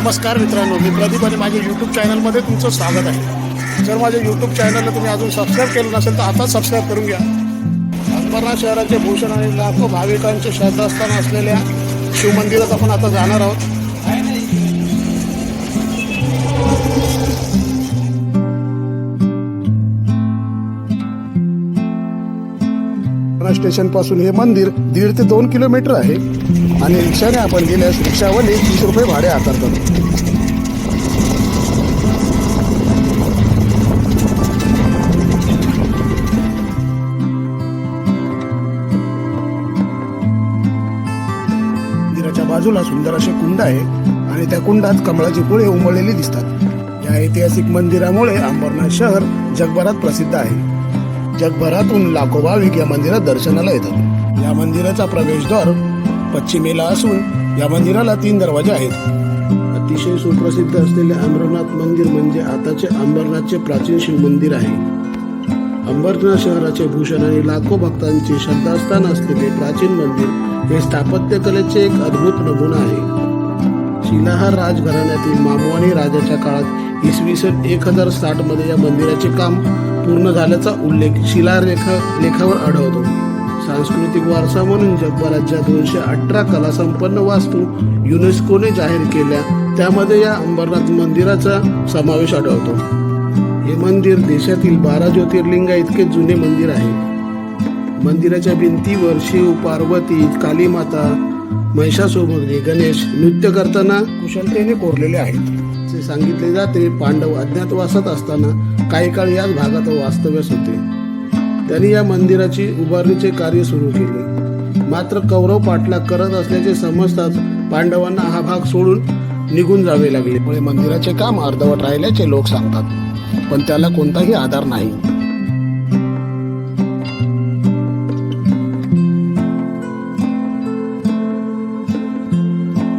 नमस्कार मित्रांनो, मी प्रदीप आणि माझ्या यूट्यूब चॅनलमध्ये तुमचं स्वागत आहे. जर माझ्या यूट्यूब चॅनलला तुम्ही अजून सबस्क्राईब केलं नसेल तर आता सबस्क्राईब करून घ्या. अंबरनाथ शहराचे भूषण आणि लाखो भाविकांचे श्रद्धास्थान असलेल्या शिवमंदिरात आपण आता जाणार आहोत. स्टेशन पासून हे मंदिर 1.5 ते 2 किलोमीटर आहे आणि रिक्षाने आपण गेल्यास रिक्षावाले 30 रुपये भाडे आकारतात. मंदिराच्या बाजूला सुंदर असे कुंड आहे आणि त्या कुंडात कमळाची फुले उमळलेली दिसतात. या ऐतिहासिक मंदिरामुळे अंबरनाथ शहर जगभरात प्रसिद्ध आहे. जगभरातून लाखो भाविक या मंदिरात दर्शनाला येतात. या मंदिराचा प्रवेशद्वार पश्चिमेला असून या मंदिराला 3 दरवाजे आहेत. अतिशय सुप्रसिद्ध असलेले अंबरनाथ मंदिर म्हणजे आताचे अंबरनाथचे प्राचीन शिव मंदिर आहे. अंबरनाथ शहराचे भूषण आणि लाखो भक्तांचे श्रद्धास्थान असलेले प्राचीन मंदिर हे स्थापत्यकलेचे एक अद्भुत नमुना आहे. शिलाहार राजघराण्यातील मामवानी राजाच्या काळात इसवी सन 1060 मध्ये या मंदिराचे काम पूर्ण झाल्याचा उल्लेख शिलालेखावर आढळतो. सांस्कृतिक वारसा म्हणून जगभरात ज्या 218 कलासंपन्न वास्तू युनेस्कोने जाहीर केल्या त्यामध्ये या अंबरनाथ मंदिराचा समावेश आढळतो. हे मंदिर देशातील 12 ज्योतिर्लिंगा इतके जुने मंदिर आहे. मंदिराच्या भिंतीवर शिव, पार्वती, कालीमाता, महिषासुरमर्दिनी, गणेश नृत्य करताना कुशलतेने कोरलेले आहेत. असे सांगितले जाते पांडव अज्ञातवासात असताना काही काळ याच भागात वास्तव्यास होते. त्यांनी या मंदिराची उभारणीचे कार्य सुरू केले. मात्र कौरव पाठलाग करत असल्याचे समजताच पांडवांना हा भाग सोडून निघून जावे लागले. त्यामुळे मंदिराचे काम अर्धवट राहिल्याचे लोक सांगतात, पण त्याला कोणताही आधार नाही.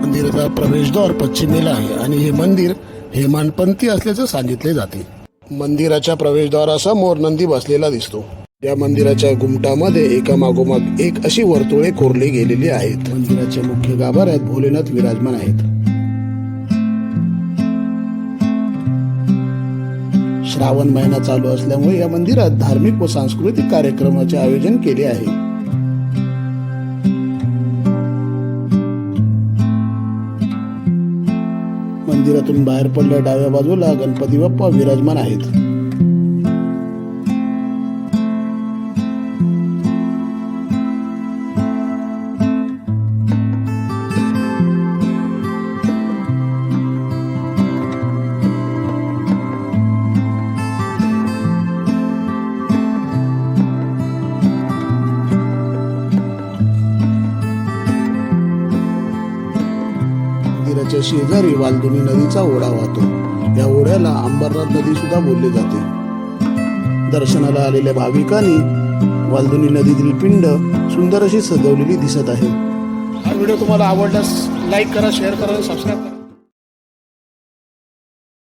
मंदिराचा प्रवेशद्वार पश्चिमेला आहे आणि हे मंदिर हेमाडपंथी असल्याचे सांगितले जाते. मंदिराच्या प्रवेशद्वारासमोर नंदी बसलेला दिसतो. या मंदिराच्या गुमटामध्ये एकामागोमाग एक अशी वर्तुळे कोरली गेलेली आहेत. मंदिराच्या मुख्य गाभाऱ्यात भोलेनाथ विराजमान आहेत. श्रावण महिना चालू असल्यामुळे या मंदिरात धार्मिक व सांस्कृतिक कार्यक्रमाचे आयोजन केले आहे. मंदिरातून बाहेर पडल्या डाव्या बाजूला गणपती बाप्पा विराजमान आहेत. मंदिराच्या शेजारी वालधुनी नदीचा ओढा वाहतो. या ओढ्याला अंबरनाथ नदी सुद्धा बोलले जाते. दर्शनाला आलेल्या भाविकांनी वालधुनी नदीतील पिंड सुंदर अशी सजवलेली दिसत आहे. हा व्हिडिओ तुम्हाला आवडल्यास लाईक करा, शेअर करा आणि सबस्क्राईब करा.